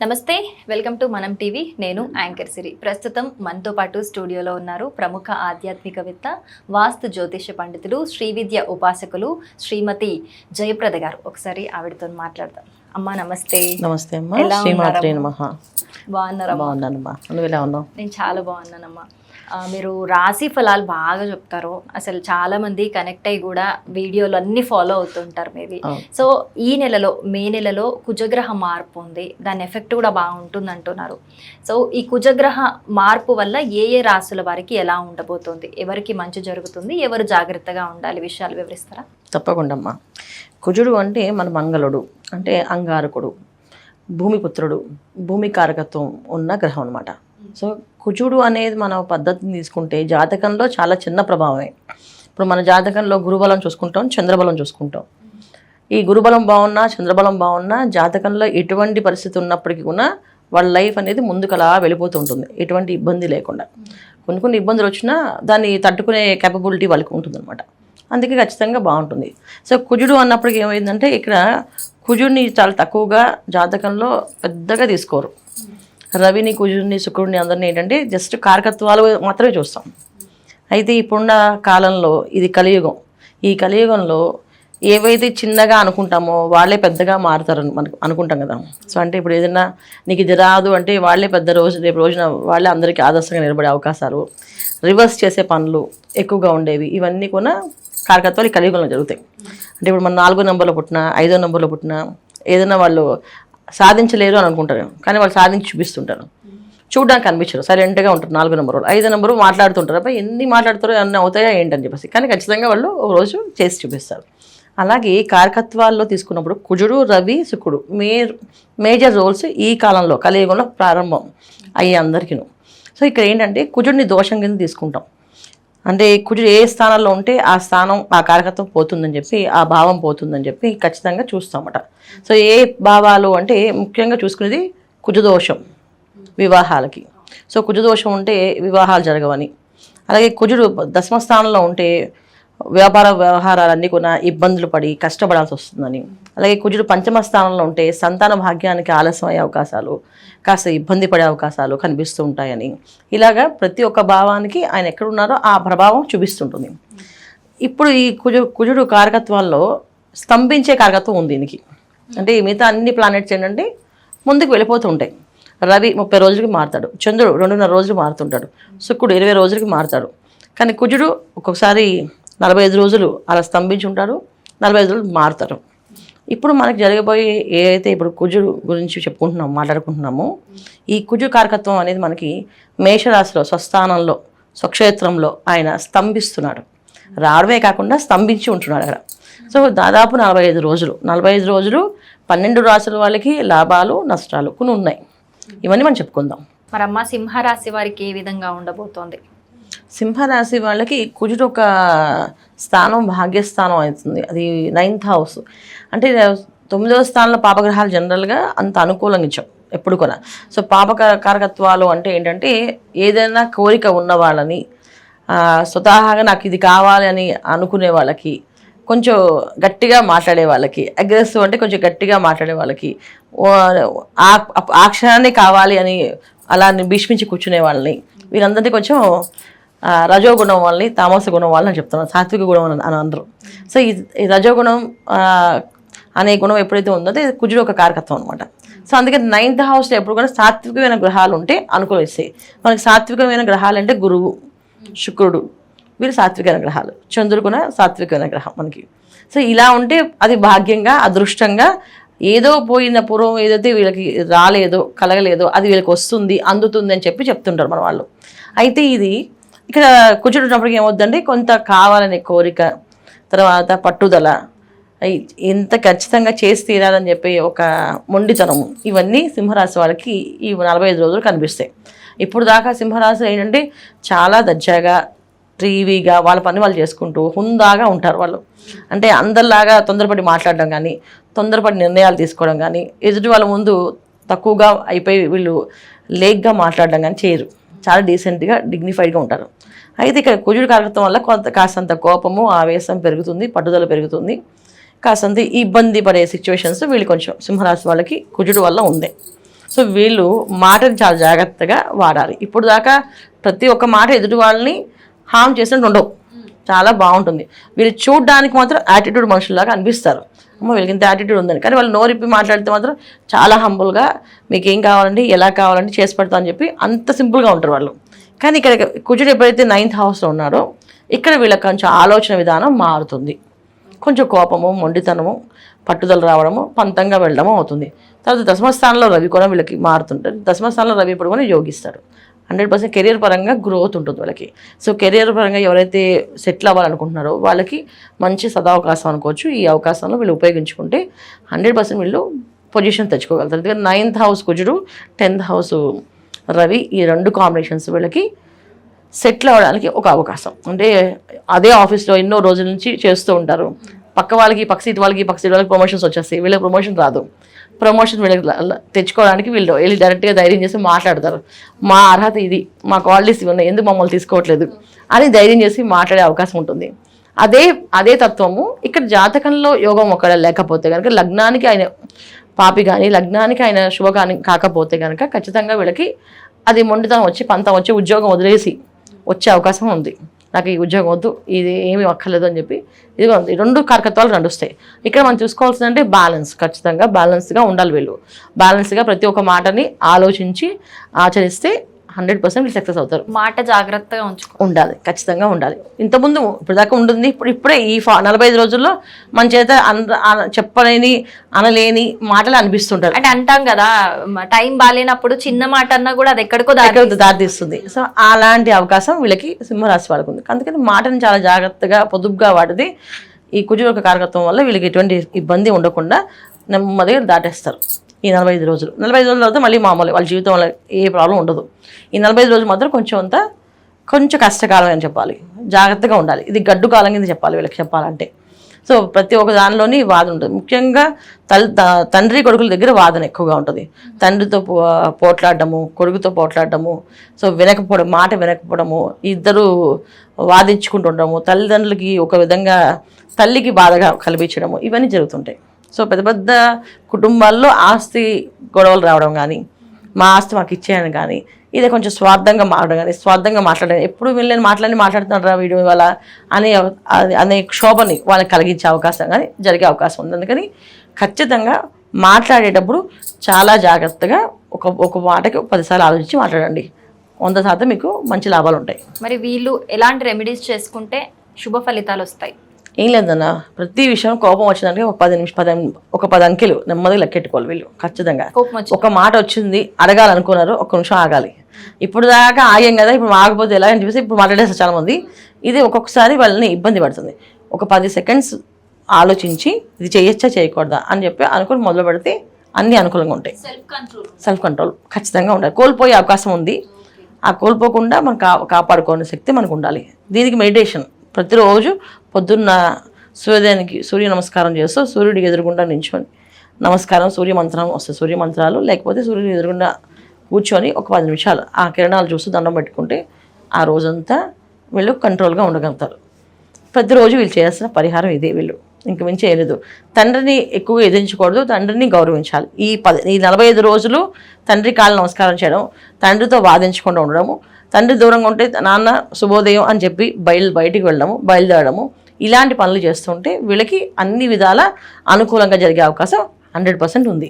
నమస్తే, welcome to మనం TV. నేను యాంకర్ సిరి. ప్రస్తుతం మనతో పాటు స్టూడియోలో ఉన్నారు ప్రముఖ ఆధ్యాత్మికవేత్త, వాస్తు జ్యోతిష పండితులు, శ్రీవిద్య ఉపాసకులు శ్రీమతి జయప్రద గారు. ఒకసారి ఆవిడతో మాట్లాడదాం. అమ్మా నమస్తే. నమస్తే అమ్మా. శ్రీమాత్రే నమః. బాగున్నారా? బాగున్నానమ్మా. నువ్వు ఎలా ఉన్నావు? నేను చాలా బాగున్నానమ్మా. మీరు రాశి ఫలాలు బాగా చెప్తారు. అసలు చాలా మంది కనెక్ట్ అయ్యి కూడా వీడియోలు అన్ని ఫాలో అవుతుంటారు మేబీ. సో ఈ నెలలో, మే నెలలో కుజగ్రహ మార్పు ఉంది, దాని ఎఫెక్ట్ కూడా బాగుంటుంది అంటున్నారు. సో ఈ కుజగ్రహ మార్పు వల్ల ఏ ఏ రాశుల వారికి ఎలా ఉండబోతుంది, ఎవరికి మంచి జరుగుతుంది, ఎవరు జాగ్రత్తగా ఉండాలి, విషయాలు వివరిస్తారా? తప్పకుండా అమ్మా. కుజుడు అంటే మన మంగళుడు, అంటే అంగారకుడు, భూమిపుత్రుడు, భూమి కారకత్వం ఉన్న గ్రహం అనమాట. సో కుజుడు అనేది మన పద్ధతిని తీసుకుంటే జాతకంలో చాలా చిన్న ప్రభావమే. ఇప్పుడు మన జాతకంలో గురుబలం చూసుకుంటాం, చంద్రబలం చూసుకుంటాం. ఈ గురుబలం బాగున్నా, చంద్రబలం బాగున్నా జాతకంలో ఎటువంటి పరిస్థితి ఉన్నప్పటికీ కూడా వాళ్ళ లైఫ్ అనేది ముందుకు అలా వెళ్ళిపోతూ ఉంటుంది, ఎటువంటి ఇబ్బంది లేకుండా. కొన్ని ఇబ్బందులు వచ్చినా దాన్ని తట్టుకునే కేపబిలిటీ వాళ్ళకి ఉంటుందన్నమాట. అందుకే ఖచ్చితంగా బాగుంటుంది. సో కుజుడు అన్నప్పటికీ ఏమైందంటే ఇక్కడ కుజుడిని చాలా తక్కువగా జాతకంలో పెద్దగా తీసుకోరు. రవిని, కుజుడిని, శుక్రుడిని అందరినీ ఏంటంటే జస్ట్ కారకత్వాలు మాత్రమే చూస్తాం. అయితే ఇప్పుడున్న కాలంలో ఇది కలియుగం. ఈ కలియుగంలో ఏవైతే చిన్నగా అనుకుంటామో వాళ్ళే పెద్దగా మారుతారని మనకు అనుకుంటాం కదా. సో అంటే ఇప్పుడు ఏదైనా నీకు ఇది రాదు అంటే వాళ్ళే పెద్ద రేపు రోజున వాళ్ళే అందరికీ ఆదర్శంగా నిలబడే అవకాశాలు, రివర్స్ చేసే పనులు ఎక్కువగా ఉండేవి. ఇవన్నీ కూడా కారకత్వాలు ఈ కలియుగంలో జరుగుతాయి. అంటే ఇప్పుడు మనం 4వ నెంబర్లో పుట్టినా, 5వ నెంబర్లో పుట్టినా ఏదైనా వాళ్ళు సాధించలేరు అని అనుకుంటారు, కానీ వాళ్ళు సాధించి చూపిస్తుంటారు. చూడడానికి కనిపించరు, సైలెంట్గా ఉంటారు. 4వ నెంబర్, 5వ నెంబరు మాట్లాడుతుంటారు. అబ్బాయి ఎన్ని మాట్లాడుతారో అన్నీ అవుతాయా ఏంటని చెప్పేసి, కానీ ఖచ్చితంగా వాళ్ళు ఒక రోజు చేసి చూపిస్తారు. అలాగే కారకత్వాల్లో తీసుకున్నప్పుడు కుజుడు, రవి, శుక్రుడు మేజర్ రోల్స్ ఈ కాలంలో కలియుగంలో ప్రారంభం అయ్యే అందరికీ. సో ఇక్కడ ఏంటంటే కుజుడిని దోషం కింద తీసుకుంటాం. అంటే కుజుడు ఏ స్థానంలో ఉంటే ఆ స్థానం, ఆ కారకత్వం పోతుందని చెప్పి, ఆ భావం పోతుందని చెప్పి ఖచ్చితంగా చూస్తామట. సో ఏ భావాలు అంటే ముఖ్యంగా చూసుకునేది కుజదోషం వివాహాలకి. సో కుజదోషం ఉంటే వివాహాలు జరగవని, అలాగే కుజుడు దశమ స్థానంలో ఉంటే వ్యాపార వ్యవహారాలన్నీ కూడా ఇబ్బందులు పడి కష్టపడాల్సి వస్తుందని, అలాగే కుజుడు పంచమ స్థానంలో ఉంటే సంతాన భాగ్యానికి ఆలస్యం అయ్యే అవకాశాలు, కాస్త ఇబ్బంది పడే అవకాశాలు కనిపిస్తూ ఉంటాయని, ఇలాగా ప్రతి ఒక్క భావానికి ఆయన ఎక్కడున్నారో ఆ ప్రభావం చూపిస్తుంటుంది. ఇప్పుడు ఈ కుజుడు కారకత్వాల్లో స్తంభించే కారకత్వం ఉంది దీనికి. అంటే మిగతా అన్ని ప్లానెట్స్ ఏంటంటే ముందుకు వెళ్ళిపోతూ ఉంటాయి. రవి 30 రోజులకి మారుతాడు, చంద్రుడు 2.5 రోజులు మారుతుంటాడు, శుక్రుడు 20 రోజులకి మారుతాడు. కానీ కుజుడు ఒక్కొక్కసారి 45 రోజులు అలా స్తంభించి ఉంటారు, 45 రోజులు మారుతారు. ఇప్పుడు మనకి జరగబోయే ఏదైతే ఇప్పుడు కుజుడు గురించి మాట్లాడుకుంటున్నామో, ఈ కుజు కారకత్వం అనేది మనకి మేషరాశిలో స్వస్థానంలో, స్వక్షేత్రంలో ఆయన స్తంభిస్తున్నాడు. రావడమే కాకుండా స్తంభించి ఉంటున్నాడు అక్కడ. సో దాదాపు 45 రోజులు 12 రాశుల వాళ్ళకి లాభాలు, నష్టాలు కొన్ని ఉన్నాయి. ఇవన్నీ మనం చెప్పుకుందాం. మరి అమ్మ, సింహరాశి వారికి ఏ విధంగా ఉండబోతోంది? సింహరాశి వాళ్ళకి కుజుడు ఒక స్థానం భాగ్యస్థానం అవుతుంది. అది 9th హౌస్. అంటే 9వ స్థానంలో పాపగ్రహాలు జనరల్గా అంత అనుకూలంగా ఇచ్చాం ఎప్పుడు కూడా. సో కారకత్వాలు అంటే ఏంటంటే ఏదైనా కోరిక ఉన్న వాళ్ళని, స్వతహాగా నాకు ఇది కావాలి అని అనుకునే వాళ్ళకి, కొంచెం గట్టిగా మాట్లాడే వాళ్ళకి, అగ్రెసివ్ అంటే కొంచెం గట్టిగా మాట్లాడే వాళ్ళకి, ఆ క్షణాన్ని కావాలి అని అలా భీష్మించి కూర్చునే వాళ్ళని, వీరందరినీ కొంచెం రజోగుణం వాళ్ళని, తామస గుణం వాళ్ళని చెప్తున్నాను, సాత్విక గుణం అని అందరూ. సో ఈ రజోగుణం అనే గుణం ఎప్పుడైతే ఉందో అది కుజుడు ఒక కారకత్వం అనమాట. సో అందుకని 9th హౌస్లో ఎప్పుడు కూడా సాత్వికమైన గ్రహాలు ఉంటే అనుకూలిస్తాయి. మనకి సాత్వికమైన గ్రహాలు అంటే గురువు, శుక్రుడు, వీరు సాత్వికమైన గ్రహాలు. చంద్రుడు కూడా సాత్వికమైన గ్రహం మనకి. సో ఇలా ఉంటే అది భాగ్యంగా, అదృష్టంగా, ఏదో పోయిన పూర్వం ఏదైతే వీళ్ళకి రాలేదో, కలగలేదో అది వీళ్ళకి వస్తుంది, అందుతుంది అని చెప్తుంటారు మన వాళ్ళు. అయితే ఇది ఇక్కడ కుజుడు ఉన్నప్పటికీ ఏమవుతుందంటే కొంత కావాలనే కోరిక, తర్వాత పట్టుదల, ఇంత ఖచ్చితంగా చేసి తీరాలని చెప్పి ఒక మొండితనము, ఇవన్నీ సింహరాశి వాళ్ళకి ఈ 45 రోజులు కనిపిస్తాయి. ఇప్పుడు దాకా సింహరాశి ఏంటంటే చాలా దర్జాగా, టీవీగా వాళ్ళ పని వాళ్ళు చేసుకుంటూ హుందాగా ఉంటారు వాళ్ళు. అంటే అందరిలాగా తొందరపడి మాట్లాడడం కానీ, తొందరపడి నిర్ణయాలు తీసుకోవడం కానీ, ఎదుటి వాళ్ళ ముందు తక్కువగా అయిపోయి వీళ్ళు లేక్గా మాట్లాడడం కానీ చేయరు. చాలా డీసెంట్గా, డిగ్నిఫైడ్గా ఉంటారు. అయితే ఇక్కడ కుజుడు కారకత్వం వల్ల కాస్తంత కోపము, ఆవేశం పెరుగుతుంది, పట్టుదల పెరుగుతుంది, కాస్తంత ఇబ్బంది పడే సిచ్యువేషన్స్ వీళ్ళు కొంచెం సింహరాశి వాళ్ళకి కుజుడు వల్ల ఉంది. సో సో వీళ్ళు మాటని చాలా జాగ్రత్తగా వాడాలి. ఇప్పుడు దాకా ప్రతి ఒక్క మాట ఎదుటి వాళ్ళని హామ్ చేసినట్టు ఉండవు, చాలా బాగుంటుంది. వీళ్ళు చూడడానికి మాత్రం యాటిట్యూడ్ మనుషుల్లాగా అనిపిస్తారు, అమ్మ వీళ్ళకి ఇంత యాటిట్యూడ్ ఉందని. కానీ వాళ్ళు నోరిప్పి మాట్లాడితే మాత్రం చాలా హంబుల్గా మీకు ఏం కావాలండి, ఎలా కావాలండి చేసి పెడతా అని చెప్పి అంత సింపుల్గా ఉంటారు వాళ్ళు. కానీ ఇక్కడ కుజుడు ఎప్పుడైతే 9th హౌస్లో ఉన్నాడో ఇక్కడ వీళ్ళకి కొంచెం ఆలోచన విధానం మారుతుంది. కొంచెం కోపము, మొండితనము, పట్టుదల రావడము, పంతంగా వెళ్ళడము అవుతుంది. తర్వాత దశమస్థానంలో రవి కూడా వీళ్ళకి మారుతుంటారు. దశమస్థానంలో రవి ఇప్పుడు కూడా యోగిస్తాడు. 100% కెరియర్ పరంగా గ్రోత్ ఉంటుంది వాళ్ళకి. సో కెరియర్ పరంగా ఎవరైతే సెటిల్ అవ్వాలనుకుంటున్నారో వాళ్ళకి మంచి సదావకాశం అనుకోవచ్చు. ఈ అవకాశంలో వీళ్ళు ఉపయోగించుకుంటే 100% వీళ్ళు పొజిషన్ తెచ్చుకోగలుగుతారు. ఎందుకంటే 9th హౌస్ కుజుడు, 10th హౌస్ రవి, ఈ 2 కాంబినేషన్స్ వీళ్ళకి సెటిల్ అవ్వడానికి ఒక అవకాశం. అంటే అదే ఆఫీస్లో ఎన్నో రోజుల నుంచి చేస్తూ ఉంటారు, పక్క వాళ్ళకి పక్క సీట్ వాళ్ళకి ప్రమోషన్స్ వచ్చేస్తాయి, వీళ్ళకి ప్రమోషన్ రాదు. ప్రమోషన్ వీళ్ళకి తెచ్చుకోవడానికి వీళ్ళు వెళ్ళి డైరెక్ట్గా ధైర్యం చేసి మాట్లాడతారు, మా అర్హత ఇది, మా క్వాలిటీస్ ఇవి ఉన్నాయి, ఎందుకు మమ్మల్ని తీసుకోవట్లేదు అని ధైర్యం చేసి మాట్లాడే అవకాశం ఉంటుంది. అదే తత్వము ఇక్కడ జాతకంలో యోగం ఒకవేళ లేకపోతే కనుక, లగ్నానికి ఆయన పాపి కానీ లగ్నానికి ఆయన శుభ కానీ కాకపోతే కనుక ఖచ్చితంగా వీళ్ళకి అది మొండితనం వచ్చి పంతం వచ్చి ఉద్యోగం వదిలేసి వచ్చే అవకాశం ఉంది. నాకు ఈ ఉద్యోగం వద్దు, ఇది ఏమీ అక్కర్లేదు అని చెప్పి ఇదిగో ఉంది. 2 కారకత్వాలు నడుస్తాయి. ఇక్కడ మనం చూసుకోవాల్సిందంటే బ్యాలెన్స్, ఖచ్చితంగా బ్యాలెన్స్గా ఉండాలి వీళ్ళు. బ్యాలెన్స్గా ప్రతి ఒక్క మాటని ఆలోచించి ఆచరిస్తే 100% సక్సెస్ అవుతారు. మాట జాగ్రత్తగా ఉండాలి, ఖచ్చితంగా ఉండాలి. ఇంతకుముందు ఇప్పుడు దాకా ఉంటుంది, ఇప్పుడే ఈ 45 రోజుల్లో మన చేత చెప్పలేని అనలేని మాటలు అనిపిస్తుంటారు. అంటే అంటాం కదా, టైం బాగాలేనప్పుడు చిన్న మాట అన్నా కూడా అది ఎక్కడికో దారితీస్తుంది. సో అలాంటి అవకాశం వీళ్ళకి సింహరాశి వాళ్ళకు ఉంది. అందుకని మాటను చాలా జాగ్రత్తగా పొదుపుగా వాడితే ఈ కుజుడు యొక్క కారకత్వం వల్ల వీళ్ళకి ఎటువంటి ఇబ్బంది ఉండకుండా నెమ్మదిగా దాటేస్తారు. ఈ 45 రోజులు 45 రోజుల తర్వాత మళ్ళీ మామూలు వాళ్ళ జీవితం వల్ల ఏ ప్రాబ్లం ఉండదు. ఈ 45 రోజులు మాత్రం కొంచెం కష్టకాలం అని చెప్పాలి, జాగ్రత్తగా ఉండాలి. ఇది గడ్డు కాలం కింద చెప్పాలి వీళ్ళకి చెప్పాలంటే. సో ప్రతి ఒక్క దానిలోని వాదన ఉంటుంది. ముఖ్యంగా తండ్రి కొడుకుల దగ్గర వాదన ఎక్కువగా ఉంటుంది. తండ్రితో పోట్లాడటము, కొడుకుతో పోట్లాడటము, సో మాట వినకపోవడము, ఇద్దరు వాదించుకుంటూ ఉండడము, తల్లిదండ్రులకి ఒక విధంగా తల్లికి బాధగా కల్పించడము, ఇవన్నీ జరుగుతుంటాయి. సో పెద్ద కుటుంబాల్లో ఆస్తి గొడవలు రావడం కానీ, మా ఆస్తి మాకు ఇచ్చేయని కానీ, ఇదే కొంచెం స్వార్థంగా మాట్లాడడం కానీ, స్వార్థంగా మాట్లాడడం, ఎప్పుడు వీళ్ళని మాట్లాడుతున్నారా వీడియో ఇవాళ అనే క్షోభని వాళ్ళకి కలిగించే అవకాశం కానీ జరిగే అవకాశం ఉంది. అందుకని ఖచ్చితంగా మాట్లాడేటప్పుడు చాలా జాగ్రత్తగా ఒక మాటకి 10 సార్లు ఆలోచించి మాట్లాడండి. 100% మీకు మంచి లాభాలు ఉంటాయి. మరి వీళ్ళు ఎలాంటి రెమెడీస్ చేసుకుంటే శుభ ఫలితాలు వస్తాయి? ఏం లేదన్న, ప్రతి విషయం కోపం వచ్చిందంటే ఒక 10 అంకెలు నెమ్మదిగా లెక్కెట్టుకోవాలి వీళ్ళు. ఖచ్చితంగా ఒక మాట వచ్చింది అడగాలనుకున్నారు, 1 నిమిషం ఆగాలి. ఇప్పుడు దాకా ఆగాం కదా, ఇప్పుడు ఆగపోతే ఎలా అని చెప్పేసి ఇప్పుడు మాట్లాడేస్తారు చాలా మంది. ఇది ఒక్కొక్కసారి వాళ్ళని ఇబ్బంది పడుతుంది. ఒక 10 సెకండ్స్ ఆలోచించి ఇది చేయొచ్చా చేయకూడదా అని చెప్పి అనుకుని మొదలు పెడితే అన్ని అనుకూలంగా ఉంటాయి. సెల్ఫ్ కంట్రోల్ ఖచ్చితంగా ఉండాలి. కోల్పోయే అవకాశం ఉంది, ఆ కోల్పోకుండా మనం కాపాడుకోవాల్సిన శక్తి మనకు ఉండాలి. దీనికి మెడిటేషన్ ప్రతిరోజు పొద్దున్న సూర్య నమస్కారం చేస్తూ సూర్యుడికి ఎదురుగుండా నించుకొని నమస్కారం, సూర్య మంత్రం వస్తుంది, సూర్య మంత్రాలు, లేకపోతే సూర్యుడి ఎదురుగుండా కూర్చొని ఒక 10 నిమిషాలు ఆ కిరణాలు చూస్తూ దండం పెట్టుకుంటే ఆ రోజంతా వీళ్ళు కంట్రోల్గా ఉండగలుగుతారు. ప్రతిరోజు వీళ్ళు చేయాల్సిన పరిహారం ఇదే. వీళ్ళు ఇంక మించి చేయలేదు. తండ్రిని ఎక్కువగా ఎదిరించకూడదు, తండ్రిని గౌరవించాలి. ఈ 45 రోజులు తండ్రి కాళ్ళ నమస్కారం చేయడం, తండ్రితో వాదించకుండా ఉండడము, తండ్రి దూరంగా ఉంటే నాన్న శుభోదయం అని చెప్పి బయటికి బయలుదేరడము, ఇలాంటి పనులు చేస్తుంటే వీళ్ళకి అన్ని విధాల అనుకూలంగా జరిగే అవకాశం 100% ఉంది.